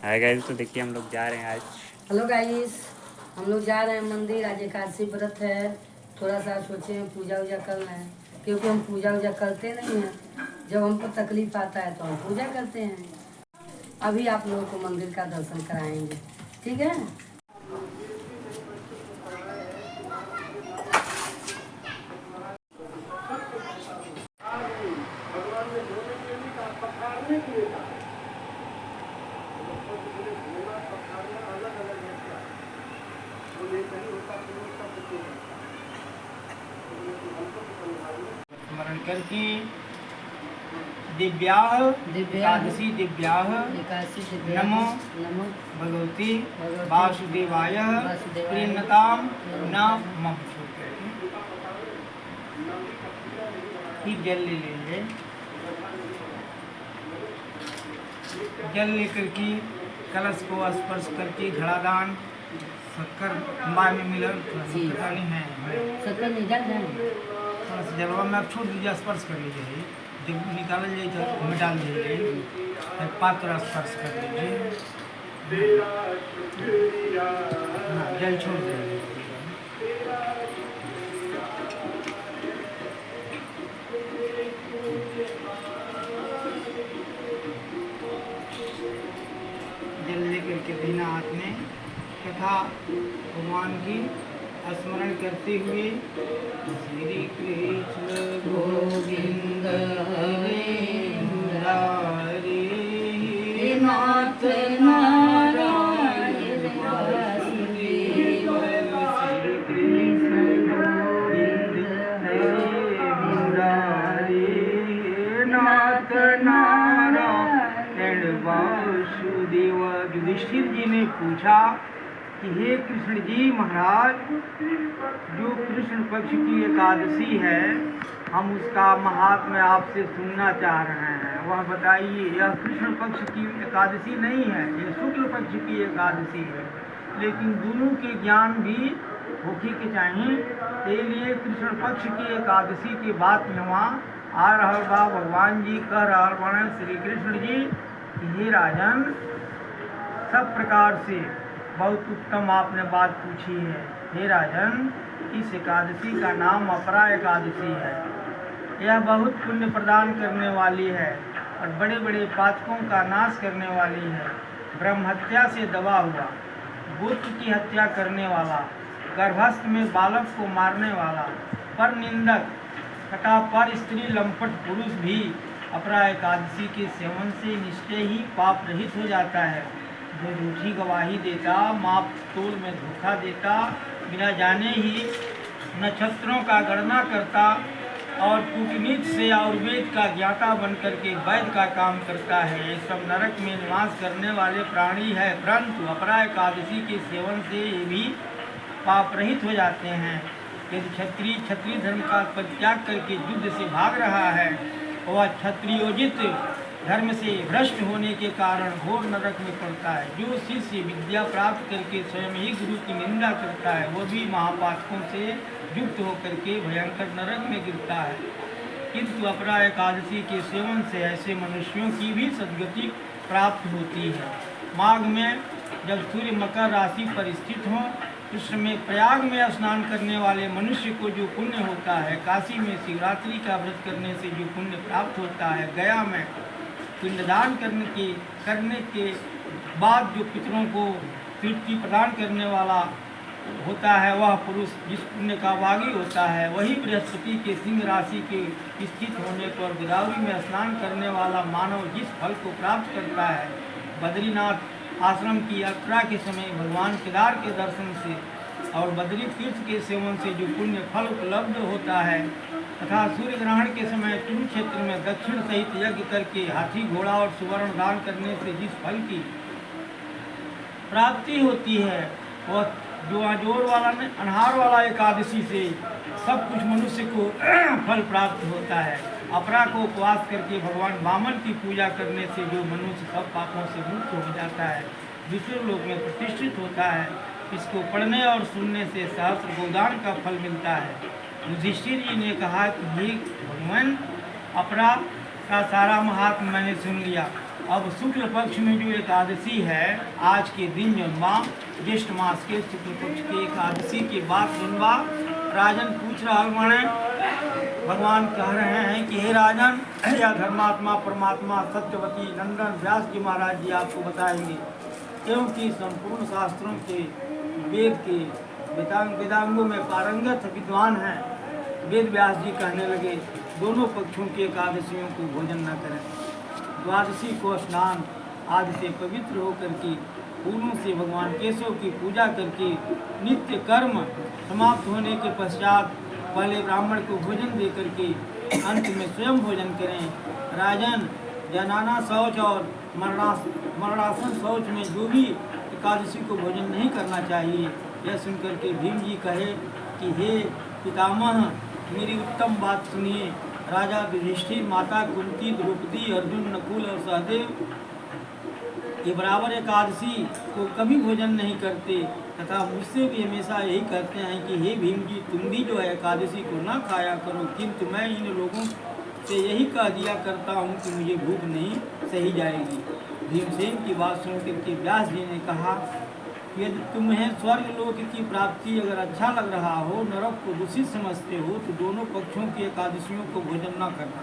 Hi guys, तो देखिए हम लोग जा रहे हैं आज। हेलो गाइस, हम लोग जा रहे हैं मंदिर। आज एकादशी व्रत है। थोड़ा सा सोचे हैं पूजा वूजा कर रहे हैं, क्योंकि हम पूजा वूजा करते नहीं हैं। जब हमको तकलीफ आता है तो हम पूजा करते हैं। अभी आप लोगों को मंदिर का दर्शन कराएंगे, ठीक है। स्मरण करके दिव्याह एकादशी दिव्याह नमो भगवती वासुदेवाय प्रेमताम न मम। फिर जल ले लेंगे। जल लेकर के कलश को स्पर्श करके घड़ादान शक्कर माँ में मिलन शक्कर नहीं है, शक्कर नहीं डाल थोड़ा सा जलवा में आप छोड़ दीजिए, स्पर्श कर लीजिए। जब निकाल जाइए तो में डाल दीजिए, फिर पात्र स्पर्श कर लीजिए। हाँ, जल छोड़ दीजिए। जल लेकर के बिना हाथ में तथा भगवान की स्मरण करते हुए श्री कृष्ण गोविंद हरे मुरारी नाथ नारायण वासुदेव श्री कृष्ण गोविंद हरे मुरारी नाथ नारायण वासुदेव। युधिष्ठिर जी ने पूछा कि हे कृष्ण जी महाराज, जो कृष्ण पक्ष की एकादशी है, हम उसका महात्म्य आपसे सुनना चाह रहे हैं। वह बताइए। यह कृष्ण पक्ष की एकादशी नहीं है, यह शुक्ल पक्ष की एकादशी है, लेकिन दोनों के ज्ञान भी होके के चाहिए। इसलिए लिए कृष्ण पक्ष की एकादशी की बात में वहाँ आ रहा बा। भगवान जी कह रहा बने श्री कृष्ण जी, हे राजन, सब प्रकार से बहुत उत्तम आपने बात पूछी है। हे राजन, इस एकादशी का नाम अपरा एकादशी है। यह बहुत पुण्य प्रदान करने वाली है और बड़े बड़े पातकों का नाश करने वाली है। ब्रह्म हत्या से दबा हुआ, बुद्ध की हत्या करने वाला, गर्भस्थ में बालक को मारने वाला, पर निंदक तथा पर स्त्री लंपट पुरुष भी अपरा एकादशी के सेवन से निश्चय ही पाप रहित हो जाता है। जो झूठी गवाही देता, माप तोल में धोखा देता, बिना जाने ही नक्षत्रों का गणना करता और कूटनीति से आयुर्वेद का ज्ञाता बनकर के वैद्य का काम करता है, ये सब नरक में निवास करने वाले प्राणी है। परंतु अपरा एकादशी के सेवन से ये भी पाप रहित हो जाते हैं। यदि क्षत्रिय धर्म का परित्याग करके युद्ध से भाग रहा है, वह क्षत्रियोजित धर्म से भ्रष्ट होने के कारण घोर नरक में पड़ता है। जो शिष्य विद्या प्राप्त करके स्वयं ही गुरु की निंदा करता है, वो भी महापातकों से युक्त होकर के भयंकर नरक में गिरता है। किंतु अपरा एकादशी के सेवन से ऐसे मनुष्यों की भी सद्गति प्राप्त होती है। माघ में जब सूर्य मकर राशि पर स्थित हो, उस समय प्रयाग में स्नान करने वाले मनुष्य को जो पुण्य होता है, काशी में शिवरात्रि का व्रत करने से जो पुण्य प्राप्त होता है, गया में पिंडदान करने के बाद जो पितरों को तृप्ति प्रदान करने वाला होता है, वह पुरुष जिस पुण्य का भागी होता है, वही बृहस्पति के सिंह राशि के स्थित होने पर गोदावरी में स्नान करने वाला मानव जिस फल को प्राप्त करता है, बद्रीनाथ आश्रम की यात्रा के समय भगवान केदार के दर्शन से और बद्री तीर्थ के सेवन से जो पुण्य फल उपलब्ध होता है, तथा सूर्य ग्रहण के समय कुरुक्षेत्र में दक्षिण सहित यज्ञ करके हाथी घोड़ा और सुवर्ण दान करने से जिस फल की प्राप्ति होती है, वह जो अजोर वाला ने अनहार वाला एकादशी से सब कुछ मनुष्य को फल प्राप्त होता है। अपरा को उपवास करके भगवान वामन की पूजा करने से जो मनुष्य सब पापों से मुक्त हो जाता है, दूसरे लोक में प्रतिष्ठित होता है। इसको पढ़ने और सुनने से सहस्त्र गोदान का फल मिलता है। युधिष्ठिर जी ने कहा कि हे भगवान, अपरा का सारा महात्म मैंने सुन लिया अब शुक्ल पक्ष में जो एकादशी है, आज के दिन जन्मा ज्येष्ठ मास के शुक्ल पक्ष की एकादशी की बात सुनवा राजन पूछ रहा माने भगवान कह रहे हैं कि हे राजन, या धर्मात्मा परमात्मा सत्यवती नंदन व्यास जी महाराज जी आपको बताएंगे, क्योंकि संपूर्ण शास्त्रों के वेद के वेदांगों में पारंगत विद्वान हैं। वेद व्यास जी कहने लगे दोनों पक्षों की एकादशियों को भोजन न करें। द्वादशी को स्नान आदि से पवित्र होकर के फूलों से भगवान केशव की पूजा करके नित्य कर्म समाप्त होने के पश्चात पहले ब्राह्मण को भोजन दे करके अंत में स्वयं भोजन करें। राजन, जनाना शौच और मरणासन शौच में जो भी एकादशी को भोजन नहीं करना चाहिए, यह सुनकर के भीम जी कहे कि हे पितामह, मेरी उत्तम बात सुनिए। राजा युधिष्ठिर, माता कुंती, द्रौपदी, अर्जुन, नकुल और सहदेव ये बराबर एकादशी को कभी भोजन नहीं करते तथा मुझसे भी हमेशा यही कहते हैं कि हे भीम जी, तुम भी जो है एकादशी को ना खाया करो, किंतु मैं इन लोगों से यही कह दिया करता हूँ कि मुझे भूख नहीं सही जाएगी। भीमसेन की बात सुनकर के व्यास जी ने कहा, यदि तुम्हें स्वर्ग लोक की प्राप्ति अगर अच्छा लग रहा हो, नरक को दूषित समझते हो, तो दोनों पक्षों की एकादशियों को भोजन न करना।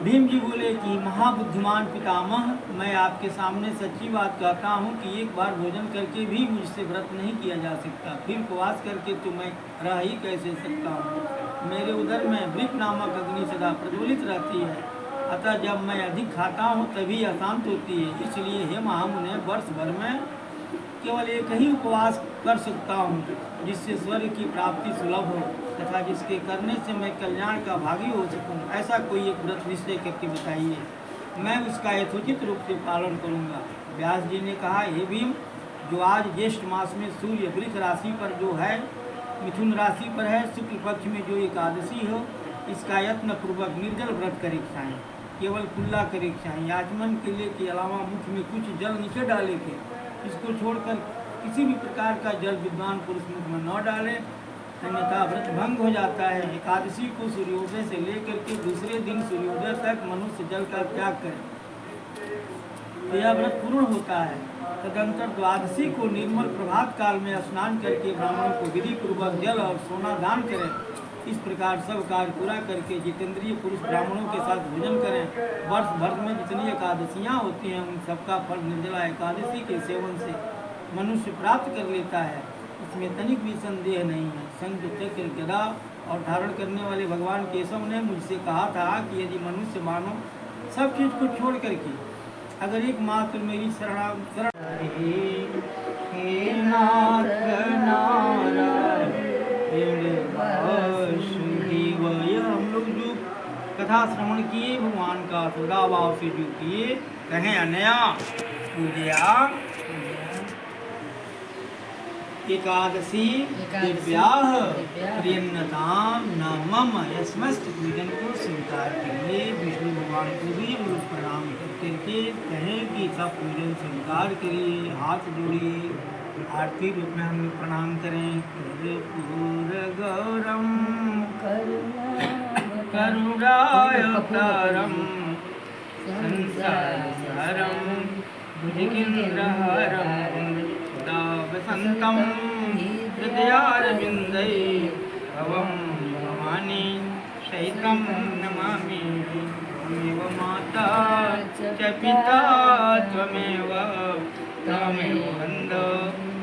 भीम जी बोले कि महाबुद्धिमान पितामह, मैं आपके सामने सच्ची बात कहता हूँ कि एक बार भोजन करके भी मुझसे व्रत नहीं किया जा सकता, फिर उपवास करके तो मैं रह ही कैसे सकता हूँ। मेरे उदर में वृक नामक अग्नि सदा प्रज्वलित रहती है, अतः जब मैं अधिक खाता हूँ तभी अशांत होती है। इसलिए हे महामुने, वर्ष भर में केवल एक ही उपवास कर सकता हूँ जिससे स्वर्ग की प्राप्ति सुलभ हो तथा जिसके करने से मैं कल्याण का भागी हो सकूँ। ऐसा कोई एक व्रत निश्चय करके बताइए, मैं उसका यथोचित रूप से पालन करूँगा। व्यास जी ने कहा, हे भीम, जो आज ज्येष्ठ मास में सूर्य वृष राशि पर जो है, मिथुन राशि पर है, शुक्ल पक्ष में जो एकादशी हो, इसका यत्न पूर्वक निर्जल व्रत करे खाएँ, केवल कुल्ला करे खाएँ। आचमन के लिए के अलावा मुख में कुछ जल नीचे डाले थे, इसको छोड़कर किसी भी प्रकार का जल विद्वान पुरुष मुख में न डाले, अन्यथा व्रत भंग हो जाता है। एकादशी को सूर्योदय से लेकर के दूसरे दिन सूर्योदय तक मनुष्य जल का त्याग करे तो यह व्रत पूर्ण होता है। तदंतर द्वादशी को निर्मल प्रभात काल में स्नान करके ब्राह्मणों को विधि पूर्वक जल और सोना दान करें। इस प्रकार सब कार्य पूरा करके जितेंद्रिय पुरुष ब्राह्मणों के साथ भोजन करें। वर्ष भर में जितनी एकादशियाँ होती हैं, उन सबका फल निर्जला एकादशी के सेवन से मनुष्य प्राप्त कर लेता है, इसमें तनिक भी संदेह नहीं है। शंख, चक्र, गदा और धारण करने वाले भगवान केशव ने मुझसे कहा था कि यदि मनुष्य मानो सब चीज़ को छोड़ करके अगर एकमात्र मेरी शरण हम लोग जो कथा श्रवण किए, भगवान का सदाभाव से जो किए, कहें अनया पूजया एकादशी दिव्याह प्रियन्नताम न मम, समस्त पूजन को स्वीकार करिए। विष्णु भगवान को भी हम लोग प्रणाम करके कहें कि सब पूजन स्वीकार करिए, हाथ जोड़िए, आरती रूप में हम लोग प्रणाम करें। कर्पूर गौरम करुणावतारम संसारहरम भुजगेन्द्रहरम वसंतम हृदयारविंदै भवं भवानी सहितं नमामि। त्वमेव माता च पिता त्वमेव बन्धो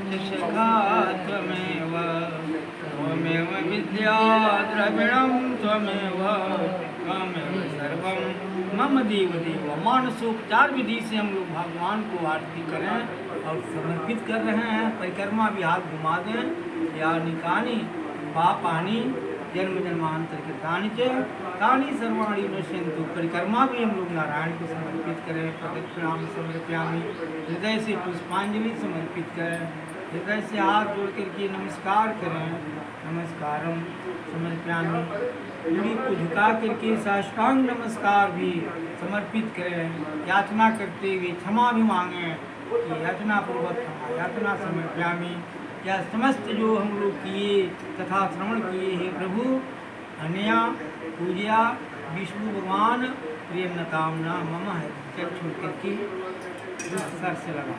च सखा त्वमेव विद्या द्रविणं त्वमेव सर्वं मम देव देव। मानसोपचार विधि से हम लोग भगवान को आरती करें और समर्पित कर रहे हैं। परिक्रमा भी हाथ घुमा दें। या निकानी पापानी जन्म जन्मांतर के तानी सर्वाणी नश्यन्तु। परिक्रमा भी हम लोग नारायण को समर्पित करें। प्रदक्षिणाम समर्पयामि, हृदय से पुष्पांजलि समर्पित करें। हृदय से हाथ जोड़ करके नमस्कार करें। नमस्कारम समर्पयामि। उंगली को झुका करके साष्टांग नमस्कार भी समर्पित करें। याचना करते हुए क्षमा भी मांगें कि याचना पूर्वक क्षमा, याचना समर्पयामि। या समस्त जो हम लोग किए तथा श्रवण किए हैं प्रभु, अनया पूजया विष्णु भगवान प्रेम न कामना मम है, चल छोड़ करके सर से लगा।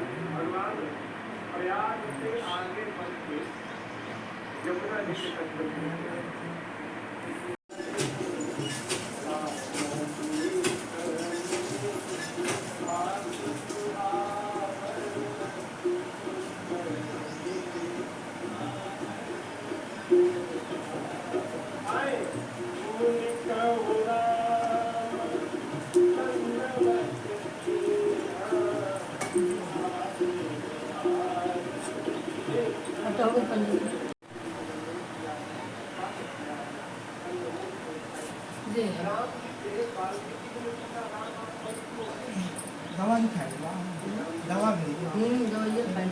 तो हो गई पनीर जी दवा नहीं खाएगा, दवा भी दवाइयाँ खाई